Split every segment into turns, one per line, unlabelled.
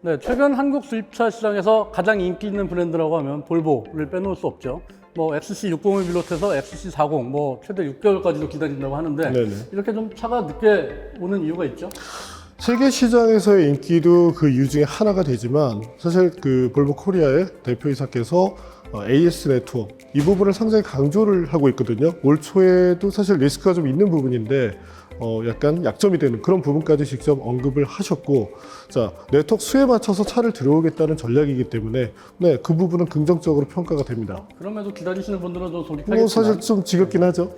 네, 최근 한국 수입차 시장에서 가장 인기 있는 브랜드라고 하면 볼보를 빼놓을 수 없죠. 뭐 XC60을 비롯해서 XC40, 뭐 최대 6개월까지도 기다린다고 하는데
네네.
이렇게 좀 차가 늦게 오는 이유가 있죠.
세계 시장에서의 인기도 그 이유 중에 하나가 되지만 사실 그 볼보 코리아의 대표이사께서 AS 네트워크 이 부분을 상당히 강조를 하고 있거든요. 올 초에도 사실 리스크가 좀 있는 부분인데 약간 약점이 되는 그런 부분까지 직접 언급을 하셨고, 자, 네트워크 수에 맞춰서 차를 들어오겠다는 전략이기 때문에 네, 그 부분은 긍정적으로 평가가 됩니다.
그럼에도 기다리시는 분들은 좀
뭐
솔직하겠지만
사실 좀 지겹긴 하죠.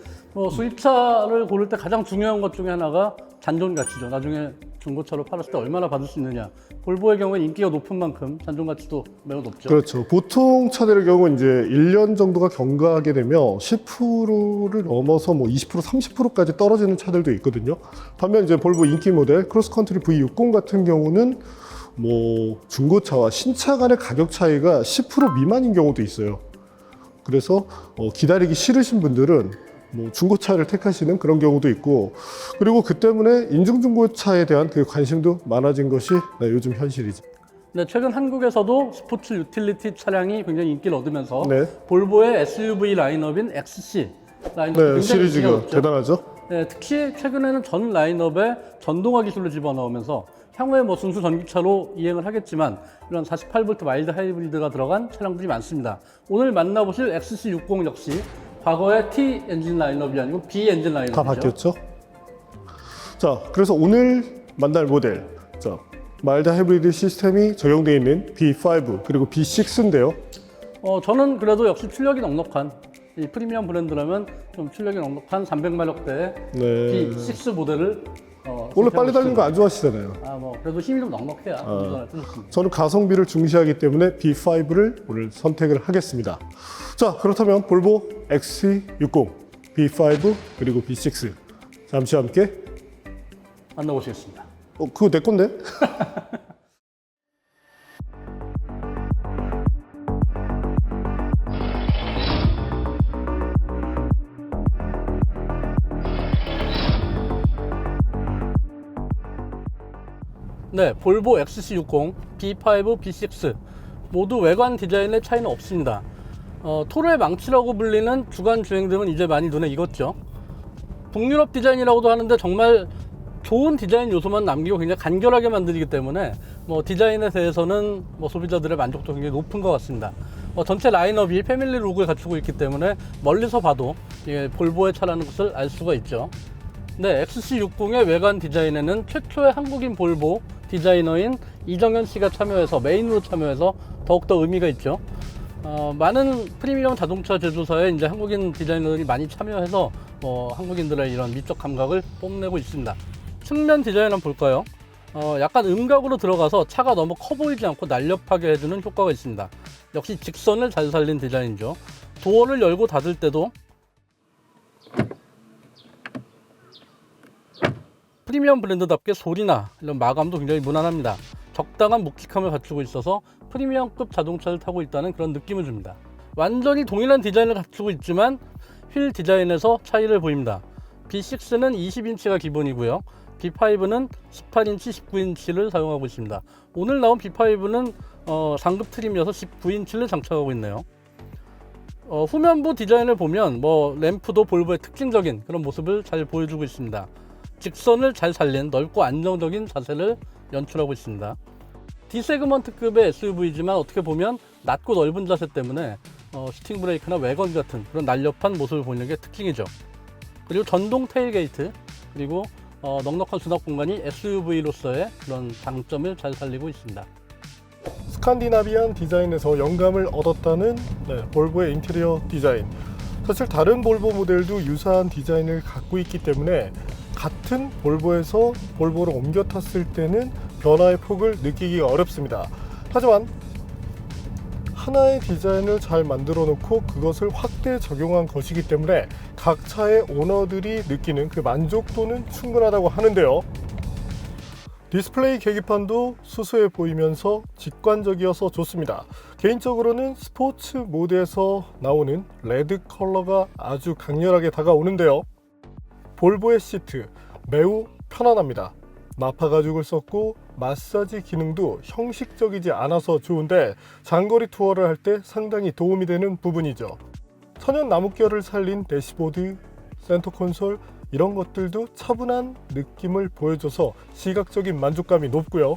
수입차를 고를 때 가장 중요한 것 중에 하나가 잔존 가치죠. 나중에 중고차로 팔았을 때 얼마나 받을 수 있느냐. 볼보의 경우는 인기가 높은 만큼 잔존 가치도 매우 높죠.
그렇죠. 보통 차들의 경우 이제 1년 정도가 경과하게 되면 10%를 넘어서 뭐 20%, 30%까지 떨어지는 차들도 있거든요. 반면 이제 볼보 인기 모델 크로스컨트리 V60 같은 경우는 뭐 중고차와 신차 간의 가격 차이가 10% 미만인 경우도 있어요. 그래서 기다리기 싫으신 분들은 뭐 중고차를 택하시는 그런 경우도 있고, 그리고 그 때문에 인증중고차에 대한 그 관심도 많아진 것이 네, 요즘 현실이죠.
네, 최근 한국에서도 스포츠 유틸리티 차량이 굉장히 인기를 얻으면서
네.
볼보의 SUV 라인업인 XC 라인업이
네,
굉장히
시리즈가
인기가 높죠.
대단하죠.
네, 특히 최근에는 전 라인업에 전동화 기술을 집어넣으면서 향후에 뭐 순수 전기차로 이행을 하겠지만 이런 48V 마일드 하이브리드가 들어간 차량들이 많습니다. 오늘 만나보실 XC60 역시 과거의 T 엔진 라인업이 아니고 B 엔진 라인업이죠.
다 바뀌었죠. 자, 그래서 오늘 만날 모델, 자, 마일드 하이브리드 시스템이 적용되어 있는 B5 그리고 B6인데요.
저는 그래도 역시 출력이 넉넉한 이 프리미엄 브랜드라면 좀 출력이 넉넉한 300마력대의
네.
B6 모델을
원래 빨리 달리는 거 안 좋아하시잖아요.
뭐 그래도 힘이 좀 넉넉해야 운전할 때 좋습니다.
저는 가성비를 중시하기 때문에 B5를 오늘 선택을 하겠습니다. 자, 그렇다면 볼보 XC60, B5 그리고 B6 잠시 함께
만나보시겠습니다.
그거 내 건데?
네, 볼보 XC60, B5, B6 모두 외관 디자인의 차이는 없습니다. 토르의 망치라고 불리는 주간 주행등은 이제 많이 눈에 익었죠. 북유럽 디자인이라고도 하는데 정말 좋은 디자인 요소만 남기고 굉장히 간결하게 만들기 때문에 뭐 디자인에 대해서는 뭐 소비자들의 만족도 굉장히 높은 것 같습니다. 전체 라인업이 패밀리 룩을 갖추고 있기 때문에 멀리서 봐도 이게 볼보의 차라는 것을 알 수가 있죠. 네, XC60의 외관 디자인에는 최초의 한국인 볼보 디자이너인 이정현 씨가 참여해서 메인으로 참여해서 더욱더 의미가 있죠. 많은 프리미엄 자동차 제조사에 이제 한국인 디자이너들이 많이 참여해서 한국인들의 이런 미적 감각을 뽐내고 있습니다. 측면 디자인 한번 볼까요? 약간 음각으로 들어가서 차가 너무 커 보이지 않고 날렵하게 해주는 효과가 있습니다. 역시 직선을 잘 살린 디자인이죠. 도어를 열고 닫을 때도 프리미엄 브랜드답게 소리나 이런 마감도 굉장히 무난합니다. 적당한 묵직함을 갖추고 있어서 프리미엄급 자동차를 타고 있다는 그런 느낌을 줍니다. 완전히 동일한 디자인을 갖추고 있지만 휠 디자인에서 차이를 보입니다. B6는 20인치가 기본이고요. B5는 18인치, 19인치를 사용하고 있습니다. 오늘 나온 B5는 상급 트림이어서 19인치를 장착하고 있네요. 후면부 디자인을 보면 램프도 볼보의 특징적인 그런 모습을 잘 보여주고 있습니다. 직선을 잘 살린 넓고 안정적인 자세를 연출하고 있습니다. D세그먼트급의 SUV지만 어떻게 보면 낮고 넓은 자세 때문에 슈팅 브레이크나 외건 같은 그런 날렵한 모습을 보이는 게 특징이죠. 그리고 전동 테일게이트, 그리고 넉넉한 수납 공간이 SUV로서의 그런 장점을 잘 살리고 있습니다.
스칸디나비안 디자인에서 영감을 얻었다는 볼보의 인테리어 디자인. 사실 다른 볼보 모델도 유사한 디자인을 갖고 있기 때문에 같은 볼보에서 볼보로 옮겨 탔을 때는 변화의 폭을 느끼기가 어렵습니다. 하지만 하나의 디자인을 잘 만들어 놓고 그것을 확대 적용한 것이기 때문에 각 차의 오너들이 느끼는 그 만족도는 충분하다고 하는데요. 디스플레이 계기판도 수수해 보이면서 직관적이어서 좋습니다. 개인적으로는 스포츠 모드에서 나오는 레드 컬러가 아주 강렬하게 다가오는데요. 볼보의 시트 매우 편안합니다. 나파 가죽을 썼고 마사지 기능도 형식적이지 않아서 좋은데 장거리 투어를 할 때 상당히 도움이 되는 부분이죠. 천연 나뭇결을 살린 대시보드, 센터 콘솔 이런 것들도 차분한 느낌을 보여줘서 시각적인 만족감이 높고요.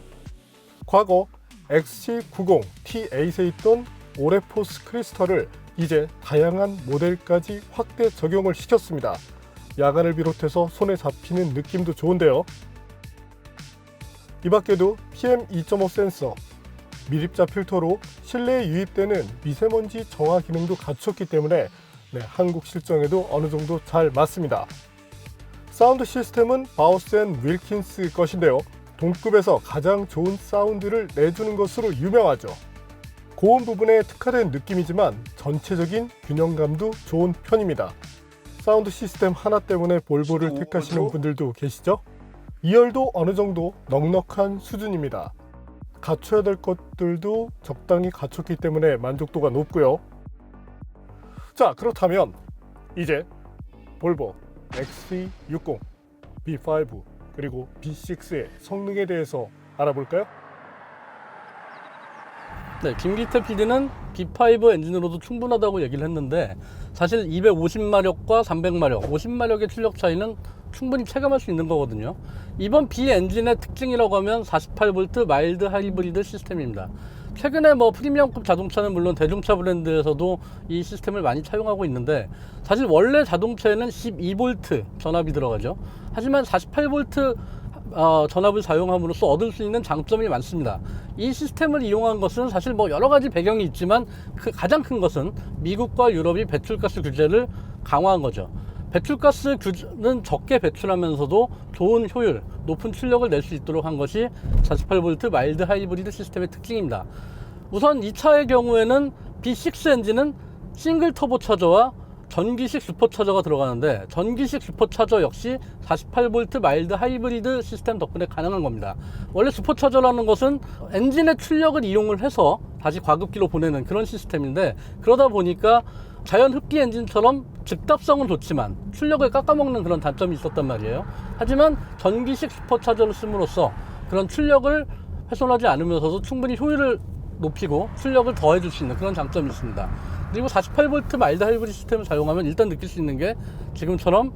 과거 XC90 T8에 있던 오레포스 크리스털을 이제 다양한 모델까지 확대 적용을 시켰습니다. 야간을 비롯해서 손에 잡히는 느낌도 좋은데요. 이 밖에도 PM2.5 센서, 미립자 필터로 실내에 유입되는 미세먼지 정화 기능도 갖췄기 때문에 한국 실정에도 어느 정도 잘 맞습니다. 사운드 시스템은 바우스 앤 윌킨스 것인데요. 동급에서 가장 좋은 사운드를 내주는 것으로 유명하죠. 고음 부분에 특화된 느낌이지만 전체적인 균형감도 좋은 편입니다. 사운드 시스템 하나 때문에 볼보를 택하시는 분들도 계시죠? 2열도 어느 정도 넉넉한 수준입니다. 갖춰야 될 것들도 적당히 갖췄기 때문에 만족도가 높고요. 자, 그렇다면 이제 볼보 XC60, B5 그리고 B6의 성능에 대해서 알아볼까요?
네, 김기태 PD는 B5 엔진으로도 충분하다고 얘기를 했는데 사실 250마력과 300마력, 50마력의 출력 차이는 충분히 체감할 수 있는 거거든요. 이번 B 엔진의 특징이라고 하면 48V 마일드 하이브리드 시스템입니다. 최근에 프리미엄급 자동차는 물론 대중차 브랜드에서도 이 시스템을 많이 차용하고 있는데 사실 원래 자동차에는 12V 전압이 들어가죠. 하지만 48V 전압을 사용함으로써 얻을 수 있는 장점이 많습니다. 이 시스템을 이용한 것은 사실 여러 가지 배경이 있지만 가장 큰 것은 미국과 유럽이 배출가스 규제를 강화한 거죠. 배출가스는 적게 배출하면서도 좋은 효율, 높은 출력을 낼 수 있도록 한 것이 48V 마일드 하이브리드 시스템의 특징입니다. 우선 이 차의 경우에는 B6 엔진은 싱글 터보 차저와 전기식 슈퍼차저가 들어가는데 전기식 슈퍼차저 역시 48V 마일드 하이브리드 시스템 덕분에 가능한 겁니다. 원래 슈퍼차저라는 것은 엔진의 출력을 이용을 해서 다시 과급기로 보내는 그런 시스템인데 그러다 보니까 자연 흡기 엔진처럼 즉답성은 좋지만 출력을 깎아먹는 그런 단점이 있었단 말이에요. 하지만 전기식 슈퍼차저를 씀으로써 그런 출력을 훼손하지 않으면서도 충분히 효율을 높이고 출력을 더해줄 수 있는 그런 장점이 있습니다. 그리고 48V 마일드 하이브리드 시스템을 사용하면 일단 느낄 수 있는 게 지금처럼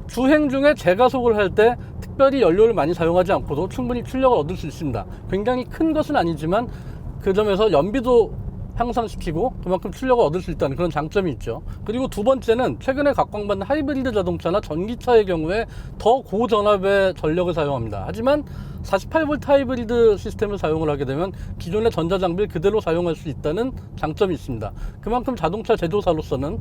주행 중에 제가속을 할 때 특별히 연료를 많이 사용하지 않고도 충분히 출력을 얻을 수 있습니다. 굉장히 큰 것은 아니지만 그 점에서 연비도 향상시키고 그만큼 출력을 얻을 수 있다는 그런 장점이 있죠. 그리고 두 번째는 최근에 각광받는 하이브리드 자동차나 전기차의 경우에 더 고전압의 전력을 사용합니다. 하지만 48V 하이브리드 시스템을 사용을 하게 되면 기존의 전자장비를 그대로 사용할 수 있다는 장점이 있습니다. 그만큼 자동차 제조사로서는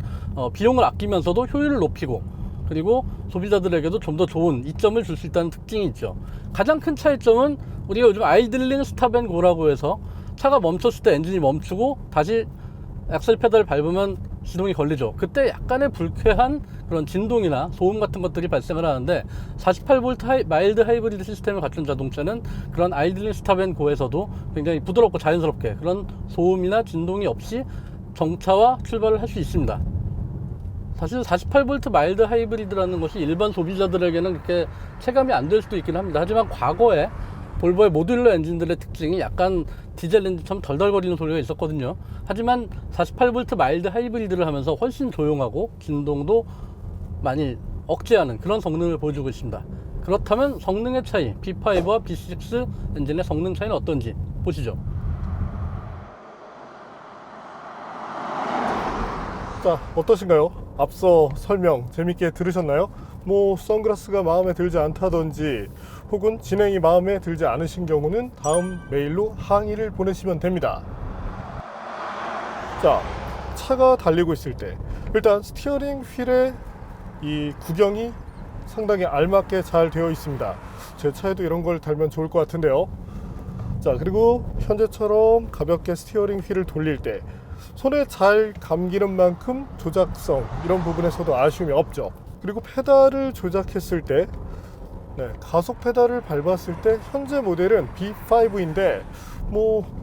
비용을 아끼면서도 효율을 높이고 그리고 소비자들에게도 좀 더 좋은 이점을 줄 수 있다는 특징이 있죠. 가장 큰 차이점은 우리가 요즘 아이들링 스탑 앤 고라고 해서 차가 멈췄을 때 엔진이 멈추고 다시 엑셀 페달을 밟으면 시동이 걸리죠. 그때 약간의 불쾌한 그런 진동이나 소음 같은 것들이 발생을 하는데 48V 마일드 하이브리드 시스템을 갖춘 자동차는 그런 아이들링 스탑 앤 고에서도 굉장히 부드럽고 자연스럽게 그런 소음이나 진동이 없이 정차와 출발을 할 수 있습니다. 사실 48V 마일드 하이브리드라는 것이 일반 소비자들에게는 그렇게 체감이 안 될 수도 있긴 합니다. 하지만 과거에 볼보의 모듈러 엔진들의 특징이 약간 디젤 엔진처럼 덜덜거리는 소리가 있었거든요. 하지만 48V 마일드 하이브리드를 하면서 훨씬 조용하고 진동도 많이 억제하는 그런 성능을 보여주고 있습니다. 그렇다면 성능의 차이, B5와 B6 엔진의 성능 차이는 어떤지 보시죠.
자, 어떠신가요? 앞서 설명 재밌게 들으셨나요? 선글라스가 마음에 들지 않다든지 혹은 진행이 마음에 들지 않으신 경우는 다음 메일로 항의를 보내시면 됩니다. 자, 차가 달리고 있을 때 일단 스티어링 휠의 이 구경이 상당히 알맞게 잘 되어 있습니다. 제 차에도 이런 걸 달면 좋을 것 같은데요. 자, 그리고 현재처럼 가볍게 스티어링 휠을 돌릴 때 손에 잘 감기는 만큼 조작성 이런 부분에서도 아쉬움이 없죠. 그리고 페달을 조작했을 때 가속 페달을 밟았을 때 현재 모델은 B5인데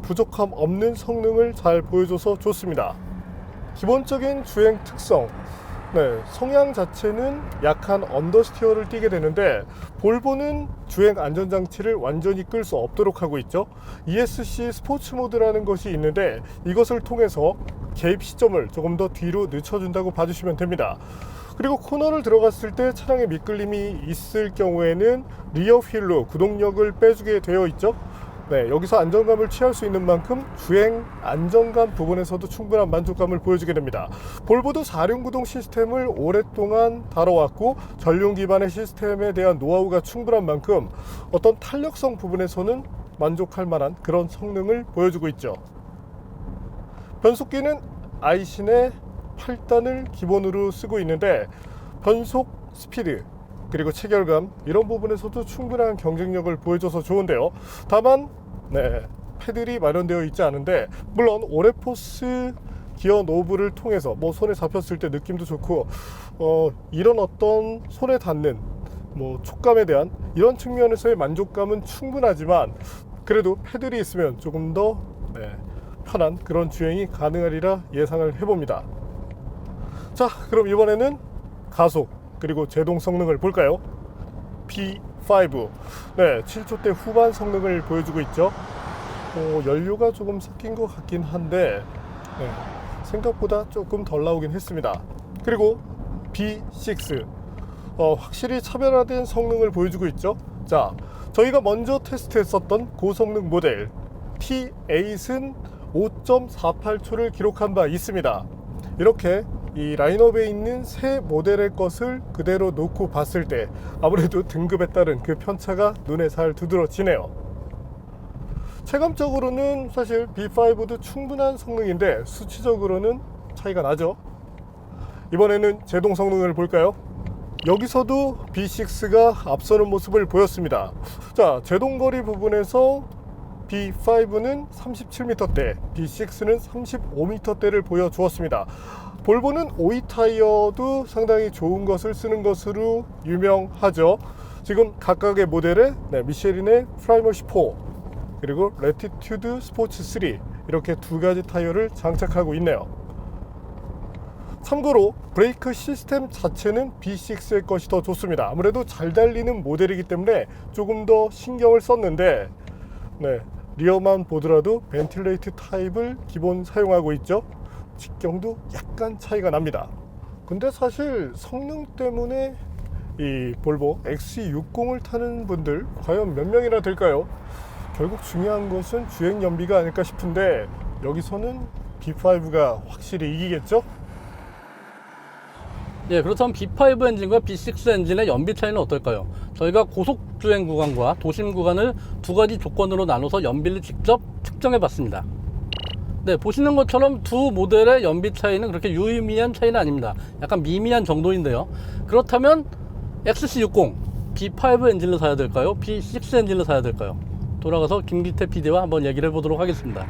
부족함 없는 성능을 잘 보여줘서 좋습니다. 기본적인 주행 특성 네, 성향 자체는 약한 언더스티어를 띠게 되는데 볼보는 주행 안전장치를 완전히 끌 수 없도록 하고 있죠. ESC 스포츠 모드라는 것이 있는데 이것을 통해서 개입 시점을 조금 더 뒤로 늦춰준다고 봐주시면 됩니다. 그리고 코너를 들어갔을 때 차량에 미끌림이 있을 경우에는 리어 휠로 구동력을 빼주게 되어 있죠. 네, 여기서 안정감을 취할 수 있는 만큼 주행 안정감 부분에서도 충분한 만족감을 보여주게 됩니다. 볼보도 4륜 구동 시스템을 오랫동안 다뤄왔고 전륜 기반의 시스템에 대한 노하우가 충분한 만큼 어떤 탄력성 부분에서는 만족할 만한 그런 성능을 보여주고 있죠. 변속기는 아이신의 8단을 기본으로 쓰고 있는데 변속 스피드 그리고 체결감 이런 부분에서도 충분한 경쟁력을 보여줘서 좋은데요. 다만 패들이 마련되어 있지 않은데 물론 오레포스 기어 노브를 통해서 뭐 손에 잡혔을 때 느낌도 좋고 이런 어떤 손에 닿는 뭐 촉감에 대한 이런 측면에서의 만족감은 충분하지만 그래도 패들이 있으면 조금 더 편한 그런 주행이 가능하리라 예상을 해봅니다. 자, 그럼 이번에는 가속 그리고 제동 성능을 볼까요? P5 7초대 후반 성능을 보여주고 있죠. 연료가 조금 섞인 것 같긴 한데 생각보다 조금 덜 나오긴 했습니다. 그리고 B6 확실히 차별화된 성능을 보여주고 있죠. 자, 저희가 먼저 테스트했었던 고성능 모델 T8은 5.48초를 기록한 바 있습니다. 이렇게 이 라인업에 있는 새 모델의 것을 그대로 놓고 봤을 때 아무래도 등급에 따른 그 편차가 눈에 잘 두드러지네요. 체감적으로는 사실 B5도 충분한 성능인데 수치적으로는 차이가 나죠. 이번에는 제동 성능을 볼까요? 여기서도 B6가 앞서는 모습을 보였습니다. 자, 제동거리 부분에서 B5는 37m대, B6는 35m대를 보여주었습니다. 볼보는 오이 타이어도 상당히 좋은 것을 쓰는 것으로 유명하죠. 지금 각각의 모델에 미쉐린의 프라이머시 4 그리고 레티튜드 스포츠 3 이렇게 두 가지 타이어를 장착하고 있네요. 참고로 브레이크 시스템 자체는 B6의 것이 더 좋습니다. 아무래도 잘 달리는 모델이기 때문에 조금 더 신경을 썼는데 리어만 보더라도 벤틸레이트 타입을 기본 사용하고 있죠. 직경도 약간 차이가 납니다. 근데 사실 성능 때문에 이 볼보 XC60을 타는 분들 과연 몇 명이나 될까요? 결국 중요한 것은 주행 연비가 아닐까 싶은데 여기서는 B5가 확실히 이기겠죠?
예, 그렇다면 B5 엔진과 B6 엔진의 연비 차이는 어떨까요? 저희가 고속 주행 구간과 도심 구간을 두 가지 조건으로 나눠서 연비를 직접 측정해 봤습니다. 네, 보시는 것처럼 두 모델의 연비 차이는 그렇게 유의미한 차이는 아닙니다. 약간 미미한 정도인데요. 그렇다면 XC60 B5 엔진을 사야 될까요? B6 엔진을 사야 될까요? 돌아가서 김기태 PD와 한번 얘기를 해보도록 하겠습니다.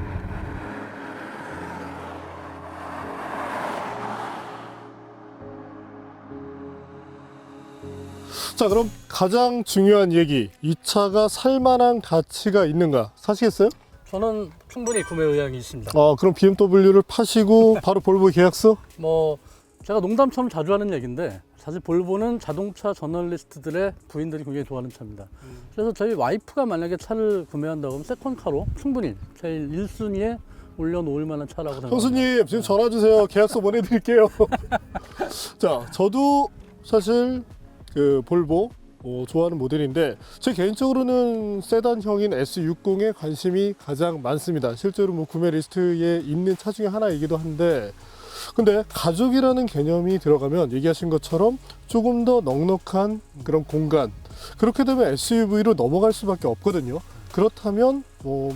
자, 그럼 가장 중요한 얘기, 이 차가 살만한 가치가 있는가 사시겠어요?
저는 충분히 구매 의향이 있습니다.
그럼 BMW를 파시고 바로 볼보 계약서?
뭐 제가 농담처럼 자주 하는 얘기인데 사실 볼보는 자동차 저널리스트들의 부인들이 굉장히 좋아하는 차입니다. 그래서 저희 와이프가 만약에 차를 구매한다고 하면 세컨카로 충분히 제일 1순위에 올려놓을 만한 차라고 생각합니다.
형수님 지금 전화 주세요. 계약서 보내드릴게요. 자, 저도 사실 그 볼보 좋아하는 모델인데 제 개인적으로는 세단형인 S60에 관심이 가장 많습니다. 실제로 뭐 구매 리스트에 있는 차 중에 하나이기도 한데 근데 가족이라는 개념이 들어가면 얘기하신 것처럼 조금 더 넉넉한 그런 공간 그렇게 되면 SUV로 넘어갈 수밖에 없거든요. 그렇다면 뭐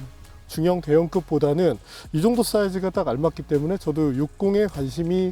중형 대형급보다는 이 정도 사이즈가 딱 알맞기 때문에 저도 60에 관심이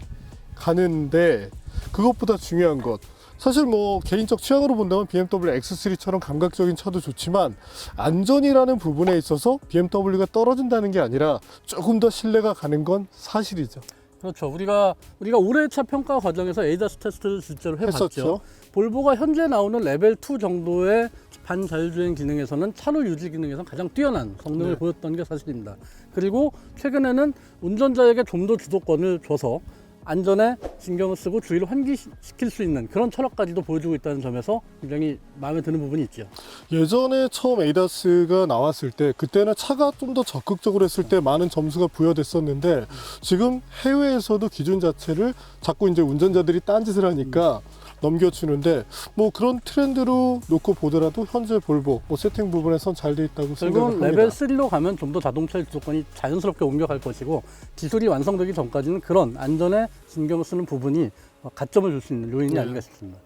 가는데 그것보다 중요한 것 사실 뭐 개인적 취향으로 본다면 BMW X3처럼 감각적인 차도 좋지만 안전이라는 부분에 있어서 BMW가 떨어진다는 게 아니라 조금 더 신뢰가 가는 건 사실이죠.
그렇죠. 우리가 올해 차 평가 과정에서 에이다스 테스트를 실제로 해봤죠.
했었죠.
볼보가 현재 나오는 레벨 2 정도의 반자율주행 기능에서는 차로 유지 기능에서 가장 뛰어난 성능을 보였던 게 사실입니다. 그리고 최근에는 운전자에게 좀 더 주도권을 줘서 안전에 신경을 쓰고 주의를 환기시킬 수 있는 그런 철학까지도 보여주고 있다는 점에서 굉장히 마음에 드는 부분이 있죠.
예전에 처음 에이다스가 나왔을 때 그때는 차가 좀 더 적극적으로 했을 때 많은 점수가 부여됐었는데 지금 해외에서도 기준 자체를 자꾸 이제 운전자들이 딴짓을 하니까 넘겨주는데 뭐 그런 트렌드로 놓고 보더라도 현재 볼보 뭐 세팅 부분에선 잘 돼 있다고
결국은
생각합니다.
레벨 3로 가면 좀 더 자동차의 주도권이 자연스럽게 옮겨갈 것이고 기술이 완성되기 전까지는 그런 안전에 신경을 쓰는 부분이 가점을 줄 수 있는 요인이 아닌가 싶습니다.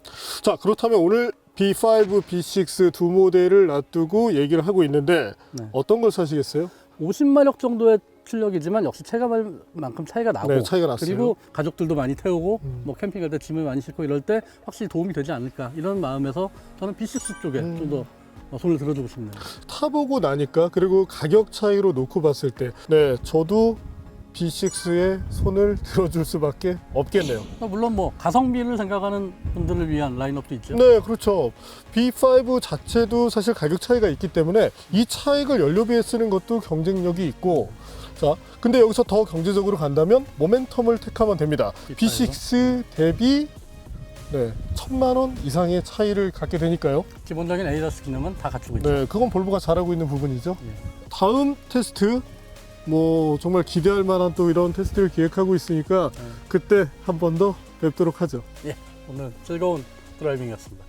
자, 그렇다면 오늘 B5, B6 두 모델을 놔두고 얘기를 하고 있는데
네.
어떤 걸 사시겠어요?
50마력 정도의 출력이지만 역시 체감만큼 차이가 나고
네, 차이가 났어요.
그리고 가족들도 많이 태우고 뭐 캠핑 갈 때 짐을 많이 싣고 이럴 때 확실히 도움이 되지 않을까 이런 마음에서 저는 B6 쪽에 좀 더 손을 들어주고 싶네요.
타보고 나니까 그리고 가격 차이로 놓고 봤을 때 네, 저도 B6에 손을 들어줄 수밖에 없겠네요.
물론 뭐 가성비를 생각하는 분들을 위한 라인업도 있죠.
네, 그렇죠. B5 자체도 사실 가격 차이가 있기 때문에 이 차익을 연료비에 쓰는 것도 경쟁력이 있고 자, 근데 여기서 더 경제적으로 간다면 모멘텀을 택하면 됩니다. B6 대비 네, 1,000만 원 이상의 차이를 갖게 되니까요.
기본적인 에이다스 기능은 다 갖추고 있죠.
네, 그건 볼보가 잘하고 있는 부분이죠.
예.
다음 테스트 뭐 정말 기대할 만한 또 이런 테스트를 기획하고 있으니까 그때 한 번 더 뵙도록 하죠.
예, 오늘 즐거운 드라이빙이었습니다.